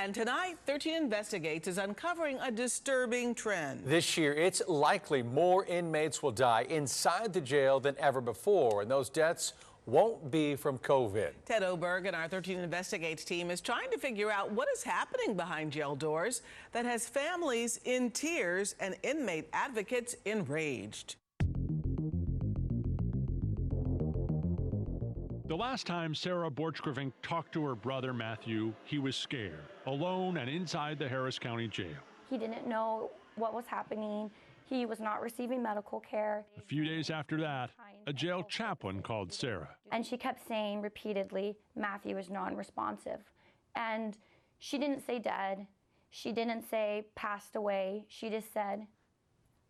And tonight, 13 Investigates is uncovering a disturbing trend. This year, it's likely more inmates will die inside the jail than ever before, and those deaths won't be from COVID. Ted Oberg and our 13 Investigates team is trying to figure out what is happening behind jail doors that has families in tears and inmate advocates enraged. The last time Sarah Borchgrevink talked to her brother Matthew, he was scared, alone and inside the Harris County Jail. He didn't know what was happening. He was not receiving medical care. A few days after that, a jail chaplain called Sarah. And she kept saying repeatedly, Matthew is non-responsive. And she didn't say dead. She didn't say passed away. She just said,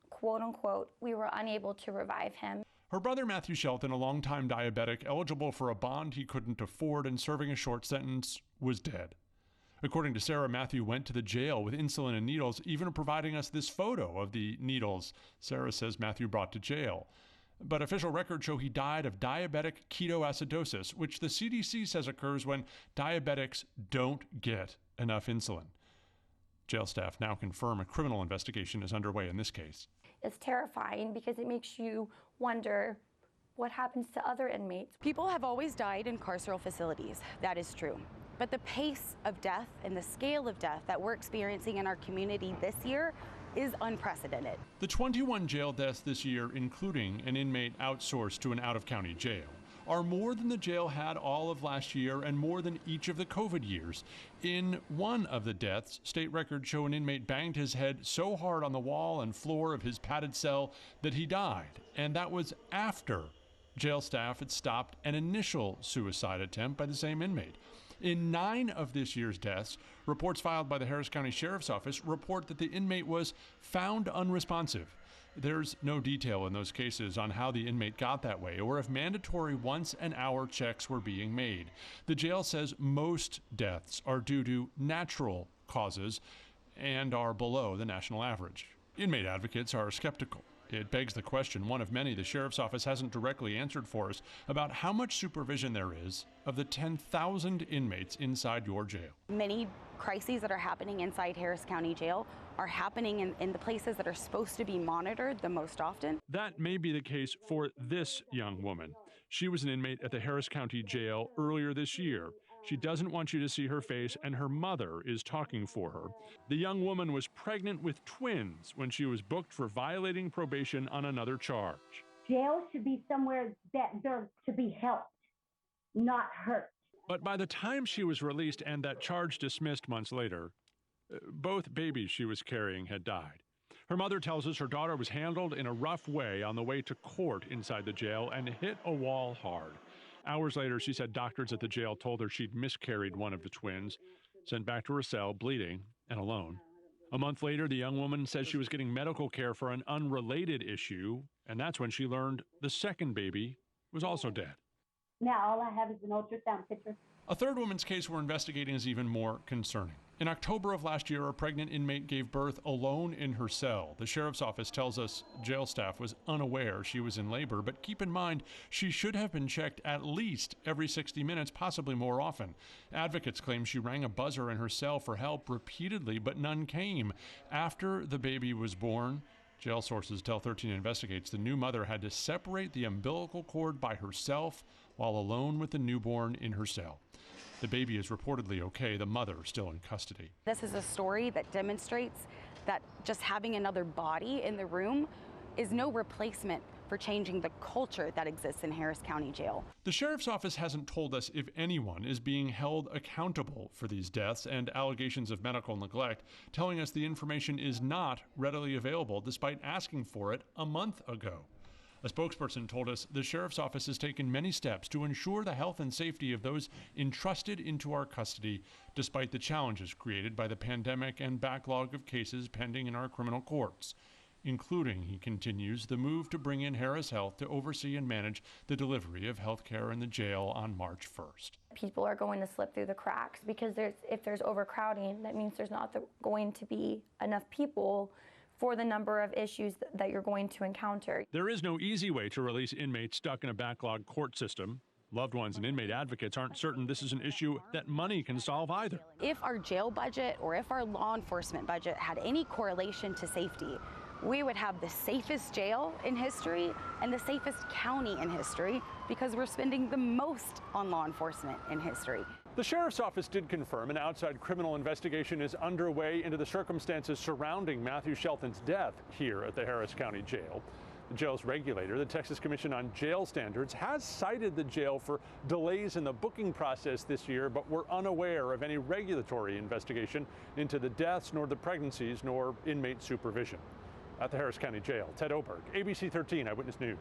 quote unquote, we were unable to revive him. Her brother Matthew Shelton, a longtime diabetic, eligible for a bond he couldn't afford and serving a short sentence, was dead. According to Sarah, Matthew went to the jail with insulin and needles, even providing us this photo of the needles Sarah says Matthew brought to jail. But official records show he died of diabetic ketoacidosis, which the CDC says occurs when diabetics don't get enough insulin. Jail staff now confirm a criminal investigation is underway in this case. It's terrifying because it makes you wonder what happens to other inmates. People have always died in carceral facilities. That is true. But the pace of death and the scale of death that we're experiencing in our community this year is unprecedented. The 21 jail deaths this year, including an inmate outsourced to an out-of-county jail, are more than the jail had all of last year and more than each of the COVID years. In one of the deaths, state records show an inmate banged his head so hard on the wall and floor of his padded cell that he died. And that was after jail staff had stopped an initial suicide attempt by the same inmate. In 9 of this year's deaths, reports filed by the Harris County Sheriff's Office report that the inmate was found unresponsive. There's no detail in those cases on how the inmate got that way or if mandatory once-an-hour checks were being made. The jail says most deaths are due to natural causes and are below the national average. Inmate advocates are skeptical. It begs the question, one of many the Sheriff's Office hasn't directly answered for us, about how much supervision there is of the 10,000 inmates inside your jail. Many crises that are happening inside Harris County Jail are happening in the places that are supposed to be monitored the most often. That may be the case for this young woman. She was an inmate at the Harris County Jail earlier this year. She doesn't want you to see her face, and her mother is talking for her. The young woman was pregnant with twins when she was booked for violating probation on another charge. Jail should be somewhere that they're to be helped, not hurt. But by the time she was released and that charge dismissed months later, both babies she was carrying had died. Her mother tells us her daughter was handled in a rough way on the way to court inside the jail and hit a wall hard. Hours later, she said doctors at the jail told her she'd miscarried one of the twins, sent back to her cell, bleeding and alone. A month later, the young woman says she was getting medical care for an unrelated issue, and that's when she learned the second baby was also dead. Now all I have is an ultrasound picture. A third woman's case we're investigating is even more concerning. In October of last year, a pregnant inmate gave birth alone in her cell. The Sheriff's Office tells us jail staff was unaware she was in labor, but keep in mind, she should have been checked at least every 60 minutes, possibly more often. Advocates claim she rang a buzzer in her cell for help repeatedly, but none came. After the baby was born, jail sources tell 13 Investigates the new mother had to separate the umbilical cord by herself while alone with the newborn in her cell. The baby is reportedly okay, the mother still in custody. This is a story that demonstrates that just having another body in the room is no replacement for changing the culture that exists in Harris County Jail. The Sheriff's Office hasn't told us if anyone is being held accountable for these deaths and allegations of medical neglect, telling us the information is not readily available despite asking for it a month ago. A spokesperson told us the Sheriff's Office has taken many steps to ensure the health and safety of those entrusted into our custody, despite the challenges created by the pandemic and backlog of cases pending in our criminal courts, including, he continues, the move to bring in Harris Health to oversee and manage the delivery of health care in the jail on March 1st. People are going to slip through the cracks because if there's overcrowding, that means there's not going to be enough people for the number of issues that you're going to encounter. There is no easy way to release inmates stuck in a backlogged court system. Loved ones and inmate advocates aren't certain this is an issue that money can solve either. If our jail budget or if our law enforcement budget had any correlation to safety, we would have the safest jail in history and the safest county in history because we're spending the most on law enforcement in history. The sheriff's office did confirm an outside criminal investigation is underway into the circumstances surrounding Matthew Shelton's death here at the Harris County Jail. The jail's regulator, the Texas Commission on Jail Standards, has cited the jail for delays in the booking process this year, but we're unaware of any regulatory investigation into the deaths, nor the pregnancies, nor inmate supervision. At the Harris County Jail, Ted Oberg, ABC 13 Eyewitness News.